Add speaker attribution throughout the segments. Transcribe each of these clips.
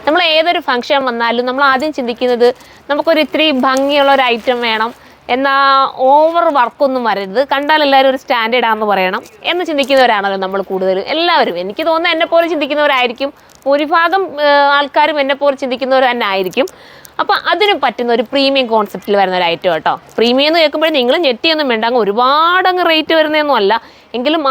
Speaker 1: നമ്മൾ ഏതൊരു ഫംഗ്ഷൻ വന്നാലും നമ്മൾ ആദ്യം ചിന്തിക്കുന്നത് നമുക്കൊരു ഇത്തിരി ഭംഗിയുള്ള ഒരു ഐറ്റം വേണം, എന്നാൽ ഓവർ വർക്കൊന്നും വരരുത്, കണ്ടാൽ എല്ലാവരും ഒരു സ്റ്റാൻഡേർഡാണെന്ന് പറയണം എന്ന് ചിന്തിക്കുന്നവരാണല്ലോ നമ്മൾ കൂടുതലും. എല്ലാവരും എനിക്ക് തോന്നുന്നത് എന്നെപ്പോലെ ചിന്തിക്കുന്നവരായിരിക്കും, ഭൂരിഭാഗം ആൾക്കാരും എന്നെപ്പോലെ ചിന്തിക്കുന്നവർ തന്നെ ആയിരിക്കും. അപ്പോൾ അതിന് പറ്റുന്ന ഒരു പ്രീമിയം കോൺസെപ്റ്റിൽ വരുന്ന ഒരു ഐറ്റം കേട്ടോ. പ്രീമിയം എന്ന് കേൾക്കുമ്പോഴേ നിങ്ങൾ ഞെട്ടിയൊന്നും വേണ്ട, അങ്ങ് ഒരുപാടങ്ങ് റേറ്റ് വരുന്നതൊന്നും അല്ല. എങ്കിലും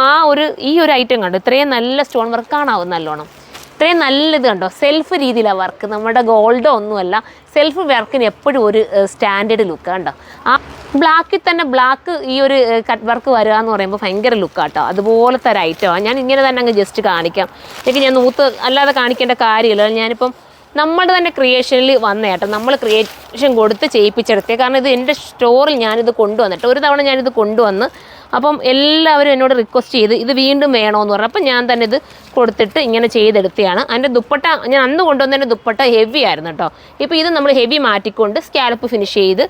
Speaker 1: ഈ ഒരു ഐറ്റം കണ്ടോ, ഇത്രയും നല്ല സ്റ്റോൺ വർക്ക് കാണാവും നല്ലോണം, ഇത്രയും നല്ലത് കണ്ടോ, സെൽഫ് രീതിയിലാണ് വർക്ക്, നമ്മുടെ ഗോൾഡോ ഒന്നുമല്ല, സെൽഫ് വർക്കിന് എപ്പോഴും ഒരു സ്റ്റാൻഡേർഡ് ലുക്ക് കണ്ടോ. ആ ബ്ലാക്കിൽ തന്നെ ബ്ലാക്ക് ഈ ഒരു കട്ട് വർക്ക് വരിക എന്ന് പറയുമ്പോൾ ഭയങ്കര ലുക്കാട്ടോ. അതുപോലത്തെ ഒരു ഐറ്റമാണ്. ഞാൻ ഇങ്ങനെ തന്നെ അങ്ങ് ജസ്റ്റ് കാണിക്കാം. എനിക്ക് ഞാൻ നൂത്ത് അല്ലാതെ കാണിക്കേണ്ട കാര്യമില്ല. ഞാനിപ്പം നമ്മുടെ തന്നെ ക്രിയേഷനിൽ വന്ന കേട്ടോ, നമ്മൾ ക്രിയേഷൻ കൊടുത്ത് ചെയ്യിപ്പിച്ചെടുത്തേ. കാരണം ഇത് എൻ്റെ സ്റ്റോറിൽ ഞാനിത് കൊണ്ടുവന്നിട്ട് ഒരു തവണ ഞാനിത് കൊണ്ടുവന്ന്, അപ്പം എല്ലാവരും എന്നോട് റിക്വസ്റ്റ് ചെയ്ത് ഇത് വീണ്ടും വേണമെന്ന് പറഞ്ഞു. അപ്പം ഞാൻ തന്നെ ഇത് കൊടുത്തിട്ട് ഇങ്ങനെ ചെയ്തെടുത്തതാണ്. അതിൻ്റെ ദുപ്പട്ട ഞാൻ അന്ന് കൊണ്ടുവന്നതിൻ്റെ ദുപ്പട്ട ഹെവി ആയിരുന്നു കേട്ടോ. ഇപ്പോൾ ഇത് നമ്മൾ ഹെവി മാറ്റിക്കൊണ്ട് സ്കാലപ്പ് ഫിനിഷ് ചെയ്ത്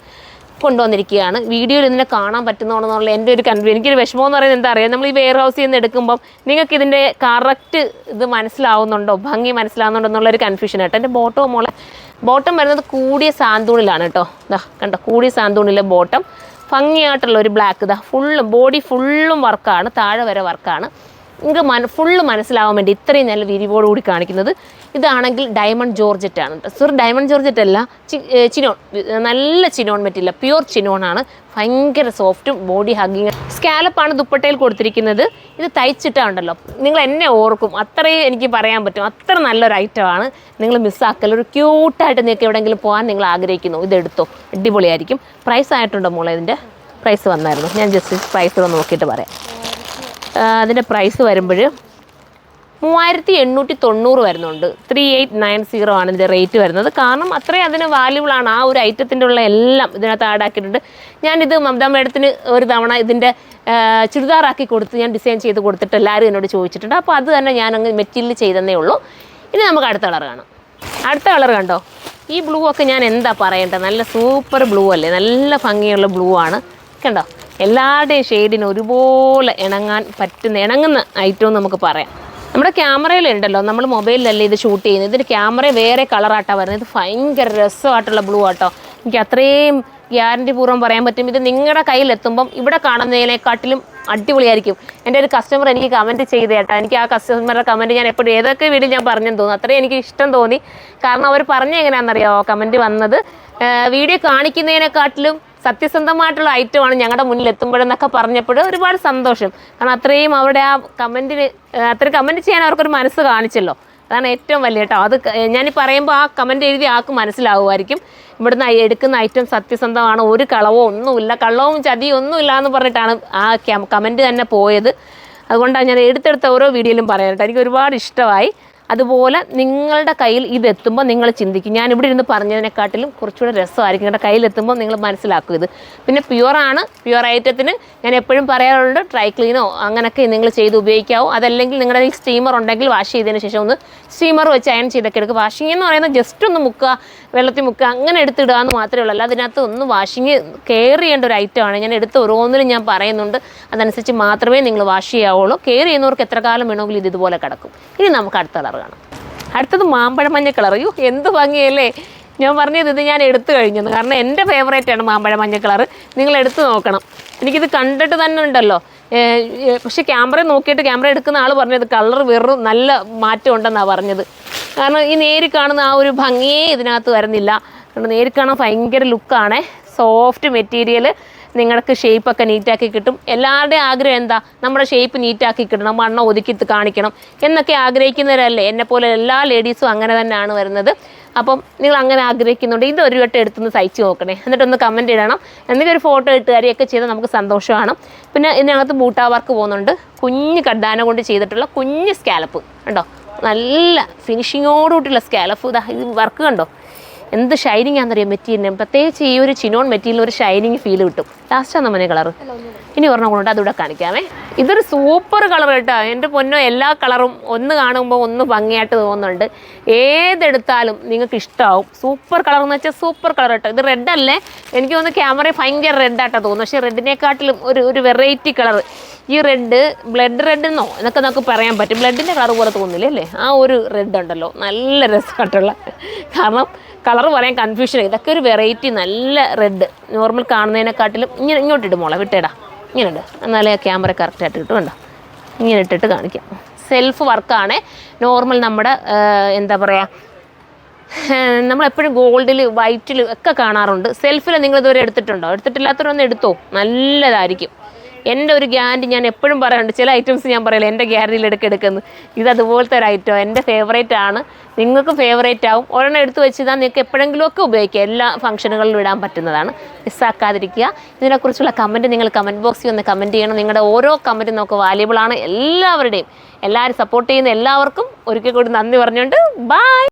Speaker 1: കൊണ്ടുവന്നിരിക്കുകയാണ്. വീഡിയോയിൽ ഇതിനെ കാണാൻ പറ്റുന്നതാണെന്നുള്ള എൻ്റെ ഒരു എനിക്കൊരു വിഷമം എന്ന് പറയുന്നത് എന്താ അറിയാം, നമ്മൾ ഈ വെയർ ഹൗസിൽ നിന്ന് എടുക്കുമ്പം നിങ്ങൾക്ക് ഇതിൻ്റെ കറക്റ്റ് ഇത് മനസ്സിലാവുന്നുണ്ടോ, ഭംഗി മനസ്സിലാവുന്നുണ്ടോ എന്നുള്ളൊരു കൺഫ്യൂഷൻ കേട്ടോ. എൻ്റെ ബോട്ടം വരുന്നത് കൂടിയ സാന്തൂണിലാണ് കേട്ടോ. ഇതാ കണ്ടോ, കൂടിയ സാന്തൂണിലെ ബോട്ടം, ഭംഗിയായിട്ടുള്ള ഒരു ബ്ലാക്ക്, ഇതാ ബോഡി ഫുള്ളും വർക്കാണ്, താഴെ വരെ വർക്കാണ്. നിങ്ങൾക്ക് ഫുള്ള് മനസ്സിലാവാൻ വേണ്ടി ഇത്രയും നല്ല വിരിവോടുകൂടി കാണിക്കുന്നത്. ഇതാണെങ്കിൽ ഡയമണ്ട് ജോർജറ്റ് ആണ്. ഡയമണ്ട് ജോർജറ്റ് അല്ല, ചിനോൺ, നല്ല ചിനോൺ മെറ്റീരിയൽ, പ്യുവർ ചിനോണാണ്. ഭയങ്കര സോഫ്റ്റും ബോഡി ഹഗ്ഗിങ് സ്കാലപ്പാണ് ദുപ്പട്ടയിൽ കൊടുത്തിരിക്കുന്നത്. ഇത് തയ്ച്ചിട്ടുണ്ടല്ലോ നിങ്ങൾ എന്നെ ഓർക്കും, അത്രയും എനിക്ക് പറയാൻ പറ്റും. അത്ര നല്ലൊരു ഐറ്റമാണ്, നിങ്ങൾ മിസ്സാക്കല്ല. ഒരു ക്യൂട്ടായിട്ട് നിങ്ങൾക്ക് എവിടെയെങ്കിലും പോകാൻ നിങ്ങൾ ആഗ്രഹിക്കുന്നു, ഇതെടുത്തോ, അടിപൊളിയായിരിക്കും. പ്രൈസ് ആയിട്ടുണ്ടോ മോളെ? ഇതിൻ്റെ പ്രൈസ് വന്നായിരുന്നു, ഞാൻ ജസ്റ്റ് പ്രൈസ് നോക്കിയിട്ട് പറയാം. അതിൻ്റെ പ്രൈസ് വരുമ്പോൾ 3890 വരുന്നുണ്ട്. 3890 ആണ് ഇതിൻ്റെ റേറ്റ് വരുന്നത്. കാരണം അത്രയും അതിന് വാല്യുബിളാണ്. ആ ഒരു ഐറ്റത്തിൻ്റെ ഉള്ള എല്ലാം ഇതിനകത്ത് ആഡാക്കിയിട്ടുണ്ട്. ഞാനിത് മമതാ മേഡത്തിന് ഒരു തവണ ഇതിൻ്റെ ചുരിദാറാക്കി കൊടുത്ത് ഞാൻ ഡിസൈൻ ചെയ്ത് കൊടുത്തിട്ട് എല്ലാവരും എന്നോട് ചോദിച്ചിട്ടുണ്ട്. അപ്പോൾ അത് തന്നെ ഞാൻ അങ്ങ് മെറ്റീരിയൽ ചെയ്തതേ ഉള്ളൂ. ഇനി നമുക്ക് അടുത്ത കളർ കാണാം. അടുത്ത കളർ കണ്ടോ, ഈ ബ്ലൂ ഒക്കെ ഞാൻ എന്താ പറയേണ്ടത്, നല്ല സൂപ്പർ ബ്ലൂ അല്ലേ, നല്ല ഭംഗിയുള്ള ബ്ലൂ ആണ്. കണ്ടോ, എല്ലാവരുടെയും ഷെയ്ഡിന് ഒരുപോലെ ഇണങ്ങുന്ന ഐറ്റവും നമുക്ക് പറയാം. നമ്മുടെ ക്യാമറയിലുണ്ടല്ലോ, നമ്മൾ മൊബൈലിലല്ലേ ഇത് ഷൂട്ട് ചെയ്യുന്നത്, ഇതിൻ്റെ ക്യാമറ വേറെ കളറായിട്ടാണ് വരുന്നത്. ഇത് ഭയങ്കര രസമായിട്ടുള്ള ബ്ലൂ ആട്ടോ. എനിക്ക് അത്രയും ഗ്യാരണ്ടി പൂർവ്വം പറയാൻ പറ്റും. ഇത് നിങ്ങളുടെ കയ്യിലെത്തുമ്പം ഇവിടെ കാണുന്നതിനെക്കാട്ടിലും അടിപൊളിയായിരിക്കും. എൻ്റെ ഒരു കസ്റ്റമർ എനിക്ക് കമൻറ്റ് ചെയ്ത് കേട്ടോ. എനിക്ക് ആ കസ്റ്റമറുടെ കമൻറ്റ് ഞാൻ എപ്പോഴും ഏതൊക്കെ വീഡിയോ ഞാൻ പറഞ്ഞെന്ന് തോന്നുന്നു, അത്രയും എനിക്ക് ഇഷ്ടം തോന്നി. കാരണം അവർ പറഞ്ഞ എങ്ങനെയാണെന്നറിയാമോ കമൻറ്റ് വന്നത്, വീഡിയോ കാണിക്കുന്നതിനെക്കാട്ടിലും സത്യസന്ധമായിട്ടുള്ള ഐറ്റമാണ് ഞങ്ങളുടെ മുന്നിൽ എത്തുമ്പോഴെന്നൊക്കെ പറഞ്ഞപ്പോൾ ഒരുപാട് സന്തോഷം. കാരണം അത്രയും അവരുടെ ആ അത്രയും കമൻറ്റ് ചെയ്യാൻ അവർക്കൊരു മനസ്സ് കാണിച്ചല്ലോ, അതാണ് ഏറ്റവും വലിയ കേട്ടോ. അത് ഞാനീ പറയുമ്പോൾ ആ കമൻറ്റ് എഴുതി ആൾക്ക് മനസ്സിലാവുമായിരിക്കും ഇവിടുന്ന് എടുക്കുന്ന ഐറ്റം സത്യസന്ധമാണ്, ഒരു കളവോ ഒന്നുമില്ല, കള്ളവും ചതിയും ഒന്നുമില്ല എന്ന് പറഞ്ഞിട്ടാണ് ആ കമൻറ്റ് തന്നെ പോയത്. അതുകൊണ്ടാണ് ഞാൻ എടുത്തെടുത്ത ഓരോ വീഡിയോയിലും പറയാൻ കേട്ടോ. എനിക്ക് ഒരുപാട് ഇഷ്ടമായി. അതുപോലെ നിങ്ങളുടെ കയ്യിൽ ഇതെത്തുമ്പോൾ നിങ്ങൾ ചിന്തിക്കും, ഞാൻ ഇവിടെ ഇരുന്ന് പറഞ്ഞതിനെക്കാട്ടിലും കുറച്ചുകൂടെ രസമായിരിക്കും നിങ്ങളുടെ കയ്യിലെത്തുമ്പോൾ നിങ്ങൾ മനസ്സിലാക്കും ഇത്. പിന്നെ പ്യുവറാണ്, പ്യുവർ ഐറ്റത്തിന് ഞാൻ എപ്പോഴും പറയാറുണ്ട് ഡ്രൈ ക്ലീനോ അങ്ങനെയൊക്കെ നിങ്ങൾ ചെയ്ത് ഉപയോഗിക്കാവോ. അതല്ലെങ്കിൽ നിങ്ങളുടെ ഈ സ്റ്റീമർ ഉണ്ടെങ്കിൽ വാഷ് ചെയ്തതിന് ശേഷം ഒന്ന് സ്റ്റീമർ വെച്ച് അയൺ ചെയ്തൊക്കെ എടുക്കുക. വാഷിംഗ് എന്ന് പറയുന്നത് ജസ്റ്റ് ഒന്ന് മുക്കുക, വെള്ളത്തിൽ മുക്കുക, അങ്ങനെ എടുത്തിടുക എന്ന് മാത്രമേ ഉള്ളൂ. അല്ല അതിനകത്ത് ഒന്ന് വാഷിങ് കെയർ ചെയ്യേണ്ട ഒരു ഐറ്റമാണ്. ഞാൻ എടുത്ത് ഓരോന്നിലും ഞാൻ പറയുന്നുണ്ട്, അതനുസരിച്ച് മാത്രമേ നിങ്ങൾ വാഷ് ചെയ്യാവുള്ളൂ. കെയർ ചെയ്യുന്നവർക്ക് എത്ര കാലം വേണമെങ്കിലും ഇത് ഇതുപോലെ കിടക്കും. ഇനി നമുക്ക് അടുത്ത കളർ കാണാം. അടുത്തത് മാമ്പഴ മഞ്ഞ കളർ. അയ്യോ എന്ത് ഭംഗിയല്ലേ, ഞാൻ പറഞ്ഞത് ഇത് ഞാൻ എടുത്തു കഴിഞ്ഞത്. കാരണം എൻ്റെ ഫേവറേറ്റാണ് മാമ്പഴ മഞ്ഞ കളർ. നിങ്ങൾ എടുത്ത് നോക്കണം, എനിക്കിത് കണ്ടിട്ട് തന്നെ ഉണ്ടല്ലോ. പക്ഷേ ക്യാമറ നോക്കിയിട്ട് ക്യാമറ എടുക്കുന്ന ആൾ പറഞ്ഞത് കളർ വെറും നല്ല മാറ്റം ഉണ്ടെന്നാണ് പറഞ്ഞത്. കാരണം ഈ നേരിൽ കാണുന്ന ആ ഒരു ഭംഗിയേ ഇതിനകത്ത് വരുന്നില്ല. കാരണം നേരിൽ കാണാൻ ഭയങ്കര ലുക്കാണ്, സോഫ്റ്റ് മെറ്റീരിയൽ, നിങ്ങൾക്ക് ഷേപ്പൊക്കെ നീറ്റാക്കി കിട്ടും. എല്ലാവരുടെയും ആഗ്രഹം എന്താ, നമ്മുടെ ഷേപ്പ് നീറ്റാക്കി കിട്ടണം, മണ്ണ് ഒതുക്കി കാണിക്കണം എന്നൊക്കെ ആഗ്രഹിക്കുന്നവരല്ലേ. എന്നെപ്പോലെ എല്ലാ ലേഡീസും അങ്ങനെ തന്നെയാണ് വരുന്നത്. അപ്പം നിങ്ങൾ അങ്ങനെ ആഗ്രഹിക്കുന്നുണ്ട്, ഇത് ഒരു വട്ടം എടുത്തുനിന്ന് തയ്ച്ച് നോക്കണേ, എന്നിട്ടൊന്ന് കമൻറ്റ് ഇടണം. എന്തെങ്കിലും ഒരു ഫോട്ടോ ഇട്ട് തരികയൊക്കെ ചെയ്താൽ നമുക്ക് സന്തോഷമാണ്. പിന്നെ ഇതിനകത്ത് ബൂട്ടാ വർക്ക് പോകുന്നുണ്ട്, കുഞ്ഞ് കഡ്ഡാന കൊണ്ട് ചെയ്തിട്ടുള്ള കുഞ്ഞ് സ്കാലപ്പ് കണ്ടോ, നല്ല ഫിനിഷിങ്ങോടുകൂടിയുള്ള സ്കാലപ്പ്. ഇതാ ഇത് വർക്ക് കണ്ടോ, എന്ത് ഷൈനിങ് ആണെന്നറിയാം മെറ്റീരിയലിന്. പ്രത്യേകിച്ച് ഈ ഒരു ചിനോൺ മെറ്റീരിയൽ ഒരു ഷൈനിങ് ഫീൽ കിട്ടും. ലാസ്റ്റാണ് മഞ്ഞ കളർ, ഇനി ഒരെണ്ണം കൊണ്ട് അതുകൂടെ കാണിക്കാമേ. ഇതൊരു സൂപ്പർ കളർ കേട്ടോ, എൻ്റെ പൊന്നോ. എല്ലാ കളറും ഒന്ന് കാണുമ്പോൾ ഒന്ന് ഭംഗിയായിട്ട് തോന്നുന്നുണ്ട്. ഏതെടുത്താലും നിങ്ങൾക്ക് ഇഷ്ടമാവും. സൂപ്പർ കളർ എന്ന് വെച്ചാൽ സൂപ്പർ കളർ കേട്ടോ. ഇത് റെഡ് അല്ലേ, എനിക്ക് തോന്നുന്നു ക്യാമറ ഭയങ്കര റെഡായിട്ടാണ് തോന്നുന്നു. പക്ഷേ റെഡിനെക്കാട്ടിലും ഒരു വെറൈറ്റി കളർ, ഈ റെഡ് ബ്ലഡ് റെഡ് എന്നോ എന്നൊക്കെ നമുക്ക് പറയാൻ പറ്റും. ബ്ലഡിൻ്റെ കളർ പോലെ തോന്നില്ലേ അല്ലേ? ആ ഒരു റെഡ് ഉണ്ടല്ലോ, നല്ല രസമായിട്ടുള്ള, കാരണം കളർ പറയാൻ കൺഫ്യൂഷൻ. ഇതൊക്കെ ഒരു വെറൈറ്റി നല്ല റെഡ്, നോർമൽ കാണുന്നതിനെക്കാട്ടിലും ഇങ്ങനെ ഇങ്ങോട്ടിട്ട് മോളെ വിട്ടേടാ, ഇങ്ങനെ ഉണ്ട്, എന്നാലേ ക്യാമറ കറക്റ്റായിട്ട് കിട്ടും. കണ്ടോ, ഇങ്ങനെ ഇട്ടിട്ട് കാണിക്കാം. സെൽഫ് വർക്കാണ്, നോർമൽ നമ്മുടെ എന്താ പറയുക, നമ്മളെപ്പോഴും ഗോൾഡിൽ വൈറ്റിൽ ഒക്കെ കാണാറുണ്ട്. സെൽഫിൽ നിങ്ങളിതുവരെ എടുത്തിട്ടുണ്ടോ? എടുത്തിട്ടില്ലാത്തവരൊന്ന് എടുത്തോ, നല്ലതായിരിക്കും. എൻ്റെ ഒരു ഗ്യാരണ്ടി ഞാൻ എപ്പോഴും പറയാറുണ്ട്, ചില ഐറ്റംസ് ഞാൻ പറയില്ല എൻ്റെ ഗ്യാരണ്ടിയിൽ എടുക്കുന്നത്, ഇത് അതുപോലത്തെ ഒരു ഐറ്റം എൻ്റെ ഫേവറേറ്റ് ആണ്, നിങ്ങൾക്ക് ഫേവറേറ്റ് ആവും. ഒരെണ്ണം എടുത്ത് വെച്ചാൽ നിങ്ങൾക്ക് എപ്പോഴെങ്കിലുമൊക്കെ ഉപയോഗിക്കുക, എല്ലാ ഫംഗ്ഷനുകളിലും ഇടാൻ പറ്റുന്നതാണ്. മിസ്സാക്കാതിരിക്കുക. ഇതിനെക്കുറിച്ചുള്ള കമൻറ്റ് നിങ്ങൾ കമൻറ്റ് ബോക്സിൽ ഒന്ന് കമൻറ്റ് ചെയ്യണം. നിങ്ങളുടെ ഓരോ കമൻറ്റും നമുക്ക് വാല്യബിളാണ്. എല്ലാവരുടെയും, എല്ലാവരും സപ്പോർട്ട് ചെയ്യുന്ന എല്ലാവർക്കും ഒരിക്കൽ കൂടി നന്ദി പറഞ്ഞുകൊണ്ട് ബൈ.